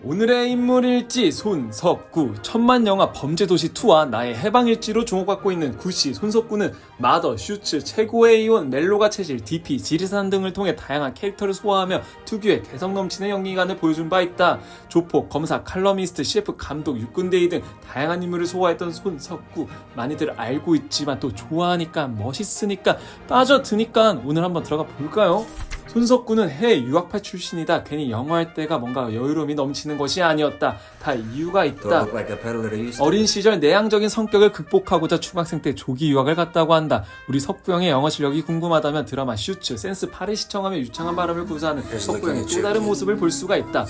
오늘의 인물일지 손석구. 천만 영화 범죄도시2와 나의 해방일지로 주목받고 있는 구씨 손석구는 마더, 슈츠, 최고의 이혼, 멜로가 체질, DP, 지리산 등을 통해 다양한 캐릭터를 소화하며 특유의 개성 넘치는 연기관을 보여준 바 있다. 조폭, 검사, 칼럼니스트, CF, 감독, 육군대위 등 다양한 인물을 소화했던 손석구. 많이들 알고 있지만 또 좋아하니까, 멋있으니까, 빠져드니까 오늘 한번 들어가 볼까요? 손석구는 해외 유학파 출신이다. 괜히 영어할 때가 뭔가 여유로움이 넘치는 것이 아니었다. 다 이유가 있다. 어린 시절 내향적인 성격을 극복하고자 중학생 때 조기 유학을 갔다고 한다. 우리 석구 형의 영어 실력이 궁금하다면 드라마 슈츠, 센스 8을 시청하며 유창한 발음을 구사하는 석구 형의 또 다른 모습을 볼 수가 있다.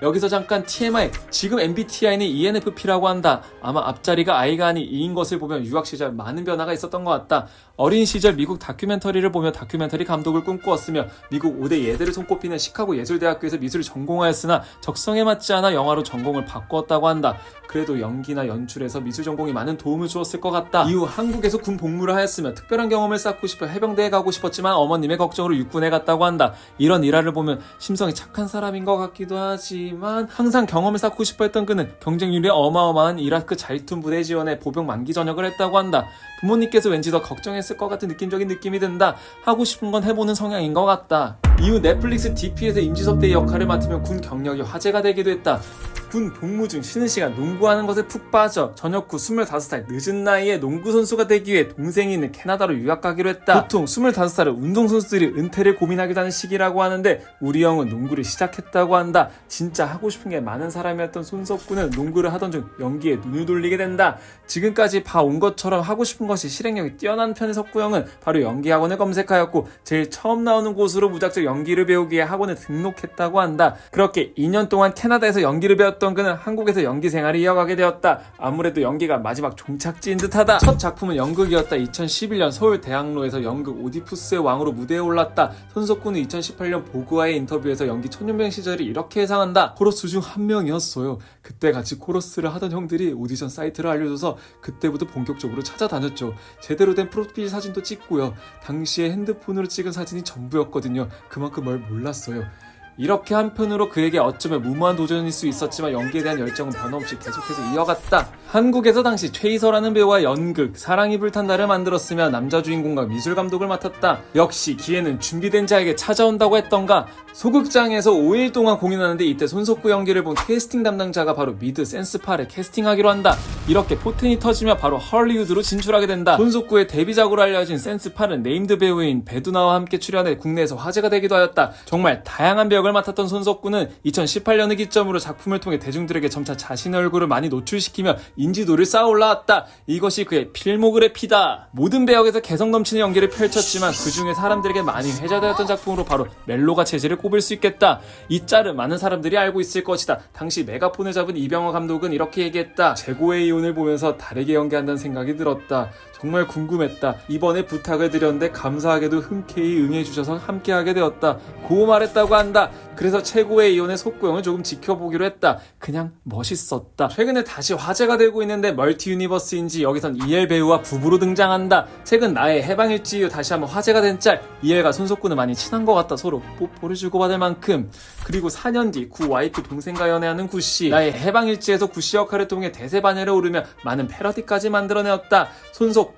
여기서 잠깐 TMI, 지금 MBTI는 ENFP라고 한다. 아마 앞자리가 I가 아닌 E인 것을 보면 유학 시절 많은 변화가 있었던 것 같다. 어린 시절 미국 다큐멘터리를 보며 다큐멘터리 감독을 꿈꾸었으며 미국 5대 예대를 손꼽히는 시카고 예술대학교에서 미술을 전공하였으나 적성에 맞지 않아 영화로 전공을 바꾸었다고 한다. 그래도 연기나 연출에서 미술 전공이 많은 도움을 주었을 것 같다. 이후 한국에서 군 복무를 하였으며 특별한 경험을 쌓고 싶어 해병대에 가고 싶었지만 어머님의 걱정으로 육군에 갔다고 한다. 이런 일화를 보면 심성이 착한 사람인 것 같기도 하지만 항상 경험을 쌓고 싶어 했던 그는 경쟁률이 어마어마한 이라크 자이툰 부대 지원에 보병 만기 전역을 했다고 한다. 부모님께서 왠지 더 걱정했을 것 같은 느낌적인 느낌이 든다. 하고 싶은 건 해보는 성향인 것 같다. 이후 넷플릭스 DP에서 임지섭 대의 역할을 맡으며 군 경력이 화제가 되기도 했다. 군 복무 중 쉬는 시간 농구하는 것에 푹 빠져 전역 후 25살 늦은 나이에 농구선수가 되기 위해 동생이 있는 캐나다로 유학 가기로 했다. 보통 25살은 운동선수들이 은퇴를 고민하기도 하는 시기라고 하는데 우리 형은 농구를 시작했다고 한다. 진짜 하고 싶은 게 많은 사람이었던 손석구는 농구를 하던 중 연기에 눈을 돌리게 된다. 지금까지 봐온 것처럼 하고 싶은 것이 실행력이 뛰어난 편의 석구 형은 바로 연기학원을 검색하였고 제일 처음 나오는 곳으로 무작정 연기를 배우기 위해 학원에 등록했다고 한다. 그렇게 2년 동안 캐나다에서 연기를 배웠던 그는 한국에서 연기 생활을 이어가게 되었다. 아무래도 연기가 마지막 종착지인 듯하다. 첫 작품은 연극이었다. 2011년 서울대학로에서 연극 오디푸스의 왕으로 무대에 올랐다. 손석구는 2018년 보그와의 인터뷰에서 연기 천년병 시절이 이렇게 예상한다. 코러스 중 한 명이었어요. 그때 같이 코러스를 하던 형들이 오디션 사이트를 알려줘서 그때부터 본격적으로 찾아다녔죠. 제대로 된 프로필 사진도 찍고요. 당시에 핸드폰으로 찍은 사진이 전부였거든요. 그만큼 뭘 몰랐어요. 이렇게 한편으로 그에게 어쩌면 무모한 도전일 수 있었지만 연기에 대한 열정은 변함없이 계속해서 이어갔다. 한국에서 당시 최이서라는 배우와 연극 사랑이 불탄다를 만들었으며 남자 주인공과 미술 감독을 맡았다. 역시 기회는 준비된 자에게 찾아온다고 했던가. 소극장에서 5일 동안 공연하는데 이때 손석구 연기를 본 캐스팅 담당자가 바로 미드 센스8을 캐스팅하기로 한다. 이렇게 포텐이 터지며 바로 헐리우드로 진출하게 된다. 손석구의 데뷔작으로 알려진 센스8은 네임드 배우인 배두나와 함께 출연해 국내에서 화제가 되기도 하였다. 정말 다양한 배역을 맡았던 손석구는 2018년을 기점으로 작품을 통해 대중들에게 점차 자신의 얼굴을 많이 노출시키며 인지도를 쌓아 올라왔다. 이것이 그의 필모그래피다. 모든 배역에서 개성 넘치는 연기를 펼쳤지만 그 중에 사람들에게 많이 회자되었던 작품으로 바로 멜로가 체질을 꼽을 수 있겠다. 이 짤은 많은 사람들이 알고 있을 것이다. 당시 메가폰을 잡은 이병헌 감독은 이렇게 얘기했다. 최고의 이혼을 보면서 다르게 연기한다는 생각이 들었다. 정말 궁금했다. 이번에 부탁을 드렸는데 감사하게도 흔쾌히 응해주셔서 함께하게 되었다. 고 말했다고 한다. 그래서 최고의 이혼의 속구형을 조금 지켜보기로 했다. 그냥 멋있었다. 최근에 다시 화제가 되고 있는데 멀티 유니버스인지 여기선 이엘 배우와 부부로 등장한다. 최근 나의 해방일지 이후 다시 한번 화제가 된 짤. 이엘과 손석구는 많이 친한 것 같다. 서로 뽀뽀를 주고받을 만큼. 그리고 4년 뒤 구 와이프 동생과 연애하는 구씨. 나의 해방일지에서 구씨 역할을 통해 대세반열에 오르며 많은 패러디까지 만들어내었다.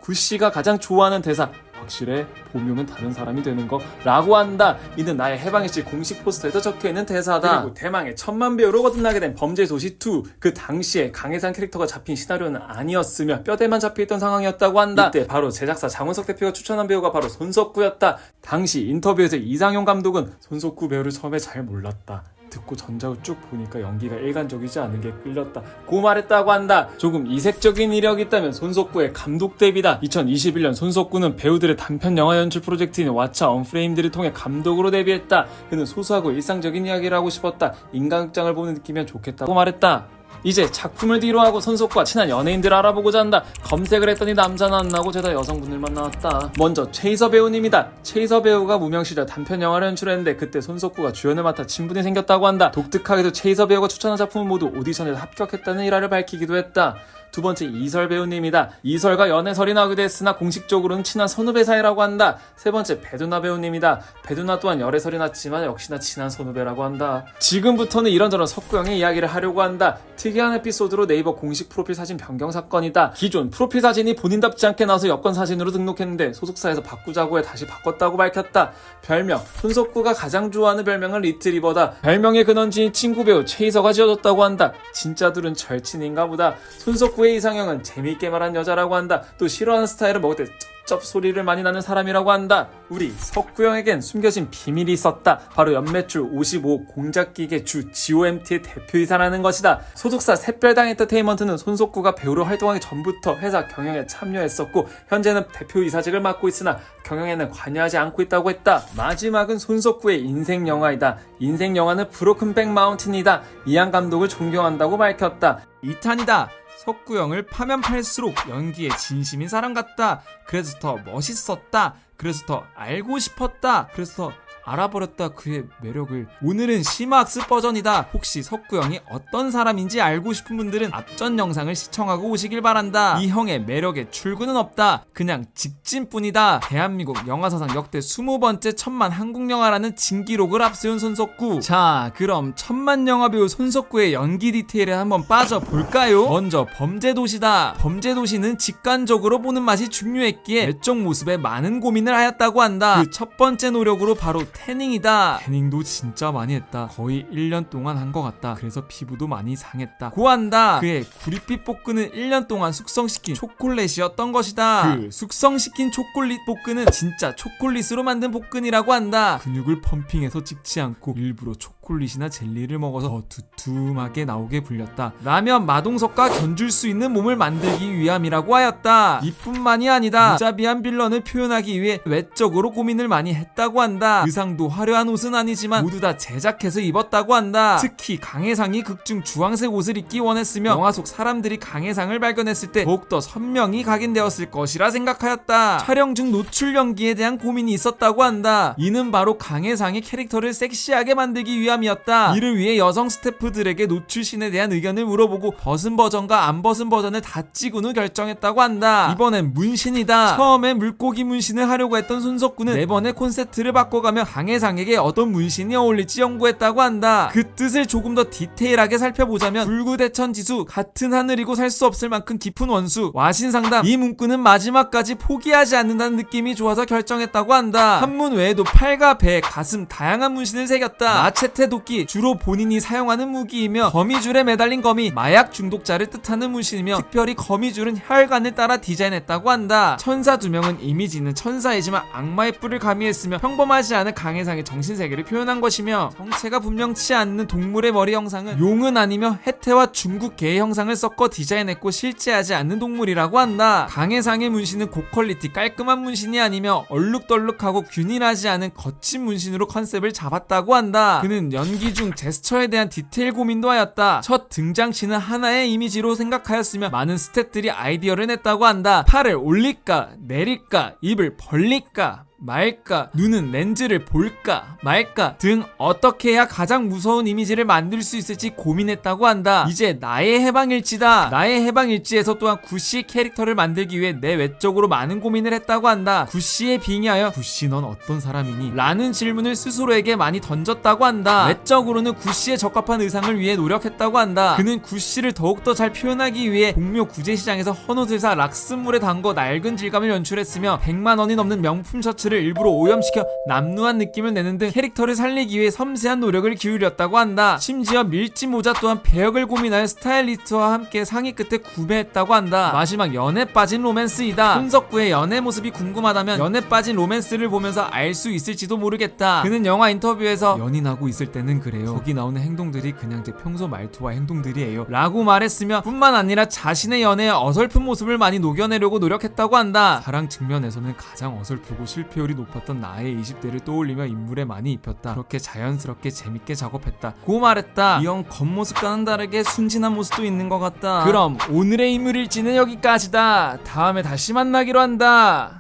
구씨가 가장 좋아하는 대사, 확실해 보명은 다른 사람이 되는 거 라고 한다. 이는 나의 해방일지 공식 포스터에도 적혀있는 대사다. 그리고 대망의 천만 배우로 거듭나게 된 범죄도시2. 그 당시에 강혜상 캐릭터가 잡힌 시나리오는 아니었으며 뼈대만 잡혀있던 상황이었다고 한다. 이때 바로 제작사 장훈석 대표가 추천한 배우가 바로 손석구였다. 당시 인터뷰에서 이상용 감독은 손석구 배우를 처음에 잘 몰랐다. 듣고 전작을 쭉 보니까 연기가 일관적이지 않은 게 끌렸다. 고 말했다고 한다. 조금 이색적인 이력이 있다면 손석구의 감독 데뷔다. 2021년 손석구는 배우들의 단편 영화 연출 프로젝트인 왓챠 언프레임드를 통해 감독으로 데뷔했다. 그는 소소하고 일상적인 이야기를 하고 싶었다. 인간극장을 보는 느낌이면 좋겠다고 말했다. 이제 작품을 뒤로하고 손석구와 친한 연예인들을 알아보고자 한다. 검색을 했더니 남자는 안 나오고 죄다 여성분들만 나왔다. 먼저 최이서 배우님이다. 최이서 배우가 무명 시절 단편 영화를 연출했는데 그때 손석구가 주연을 맡아 친분이 생겼다고 한다. 독특하게도 최이서 배우가 추천한 작품은 모두 오디션에서 합격했다는 일화를 밝히기도 했다. 두 번째 이설 배우님이다. 이설과 연애설이 나오기도 했으나 공식적으로는 친한 선후배 사이라고 한다. 세 번째 배두나 배우님이다. 배두나 또한 열애설이 났지만 역시나 친한 선후배라고 한다. 지금부터는 이런저런 석구형의 이야기를 하려고 한다. 특이한 에피소드로 네이버 공식 프로필 사진 변경 사건이다. 기존 프로필 사진이 본인답지 않게 나와서 여권 사진으로 등록했는데 소속사에서 바꾸자고 해 다시 바꿨다고 밝혔다. 별명, 손석구가 가장 좋아하는 별명은 리트리버다. 별명의 근원지인 친구 배우 최희서가 지어줬다고 한다. 진짜들은 절친인가 보다. 손석구의 이상형은 재미있게 말한 여자라고 한다. 또 싫어하는 스타일은 먹을 때 쩝 소리를 많이 나는 사람이라고 한다. 우리 석구형에겐 숨겨진 비밀이 있었다. 바로 연매출 55 공작기계 주 GOMT의 대표이사라는 것이다. 소속사 샛별당 엔터테인먼트는 손석구가 배우로 활동하기 전부터 회사 경영에 참여했었고 현재는 대표이사직을 맡고 있으나 경영에는 관여하지 않고 있다고 했다. 마지막은 손석구의 인생 영화이다. 인생 영화는 브로큰백 마운틴이다. 이한 감독을 존경한다고 밝혔다. 2탄이다. 석구형을 파면 팔수록 연기에 진심인 사람 같다. 그래서 더 멋있었다. 그래서 더 알고 싶었다. 그래서 더 알아버렸다 그의 매력을. 오늘은 심화학습 버전이다. 혹시 석구형이 어떤 사람인지 알고 싶은 분들은 앞전 영상을 시청하고 오시길 바란다. 이 형의 매력에 출구는 없다. 그냥 직진뿐이다. 대한민국 영화사상 역대 20번째 천만 한국영화라는 진기록을 앞세운 손석구. 자, 그럼 천만 영화 배우 손석구의 연기 디테일에 한번 빠져볼까요? 먼저 범죄도시다. 범죄도시는 직관적으로 보는 맛이 중요했기에 외적 모습에 많은 고민을 하였다고 한다. 그 첫 번째 노력으로 바로 태닝이다. 태닝도 진짜 많이 했다. 거의 1년 동안 한 것 같다. 그래서 피부도 많이 상했다 고한다. 그의 구릿빛 볶음은 1년 동안 숙성시킨 초콜릿이었던 것이다. 그 숙성시킨 초콜릿 볶음은 진짜 초콜릿으로 만든 볶음이라고 한다. 근육을 펌핑해서 찍지 않고 일부러 초콜릿이나 젤리를 먹어서 더 두툼하게 나오게 불렸다. 라면 마동석과 견줄 수 있는 몸을 만들기 위함이라고 하였다. 이뿐만이 아니다. 무자비한 빌런을 표현하기 위해 외적으로 고민을 많이 했다고 한다. 의상도 화려한 옷은 아니지만 모두 다 제작해서 입었다고 한다. 특히 강혜상이 극중 주황색 옷을 입기 원했으며 영화 속 사람들이 강혜상을 발견했을 때 더욱더 선명히 각인되었을 것이라 생각하였다. 촬영 중 노출 연기에 대한 고민이 있었다고 한다. 이는 바로 강혜상의 캐릭터를 섹시하게 만들기 위함이었다. 이를 위해 여성 스태프들에게 노출신에 대한 의견을 물어보고 벗은 버전과 안 벗은 버전을 다 찍은 후 결정했다고 한다. 이번엔 문신이다. 처음에 물고기 문신을 하려고 했던 손석구는 매번의 콘셉트를 바꿔가며 강혜상에게 어떤 문신이 어울릴지 연구했다고 한다. 그 뜻을 조금 더 디테일하게 살펴보자면 불구대천지수, 같은 하늘이고 살 수 없을 만큼 깊은 원수, 와신상담, 이 문구는 마지막까지 포기하지 않는다는 느낌이 좋아서 결정했다고 한다. 한문 외에도 팔과 배, 가슴 다양한 문신을 새겼다. 마체테 도끼, 주로 본인이 사용하는 무기이며 거미줄에 매달린 거미, 마약 중독자를 뜻하는 문신이며 특별히 거미줄은 혈관을 따라 디자인했다고 한다. 천사 2명은 이미지 있는 천사이지만 악마의 뿔을 가미했으며 평범하지 않은 강혜상의 정신세계를 표현한 것이며 성체가 분명치 않는 동물의 머리 형상은 용은 아니며 해태와 중국계의 형상을 섞어 디자인했고 실제하지 않는 동물이라고 한다. 강혜상의 문신은 고퀄리티 깔끔한 문신이 아니며 얼룩덜룩하고 균일하지 않은 거친 문신으로 컨셉을 잡았다고 한다. 그는 연기 중 제스처에 대한 디테일 고민도 하였다. 첫 등장시는 하나의 이미지로 생각하였으며 많은 스태프들이 아이디어를 냈다고 한다. 팔을 올릴까 내릴까, 입을 벌릴까 말까, 눈은 렌즈를 볼까 말까 등 어떻게 해야 가장 무서운 이미지를 만들 수 있을지 고민했다고 한다. 이제 나의 해방일지다. 나의 해방일지에서 또한 구씨 캐릭터를 만들기 위해 내 외적으로 많은 고민을 했다고 한다. 구씨에 빙의하여 구씨 넌 어떤 사람이니? 라는 질문을 스스로에게 많이 던졌다고 한다. 외적으로는 구씨에 적합한 의상을 위해 노력했다고 한다. 그는 구씨를 더욱더 잘 표현하기 위해 동묘 구제시장에서 헌옷을 사 락스물에 담궈 낡은 질감을 연출했으며 100만 원이 넘는 명품 셔츠를 일부러 오염시켜 남루한 느낌을 내는 등 캐릭터를 살리기 위해 섬세한 노력을 기울였다고 한다. 심지어 밀짚 모자 또한 배역을 고민하여 스타일리스트와 함께 상의 끝에 구매했다고 한다. 마지막 연애 빠진 로맨스이다. 손석구의 연애 모습이 궁금하다면 연애 빠진 로맨스를 보면서 알 수 있을지도 모르겠다. 그는 영화 인터뷰에서 연인하고 있을 때는 그래요. 거기 나오는 행동들이 그냥 제 평소 말투와 행동들이에요 라고 말했으며 뿐만 아니라 자신의 연애의 어설픈 모습을 많이 녹여내려고 노력했다고 한다. 사랑 측면에서는 가장 어설프고 실패율이 높았던 나의 20대를 떠올리며 인물에 많이 입혔다. 그렇게 자연스럽게 재밌게 작업했다 고 말했다. 이 형 겉모습과는 다르게 순진한 모습도 있는 것 같다. 그럼 오늘의 인물일지는 여기까지다. 다음에 다시 만나기로 한다.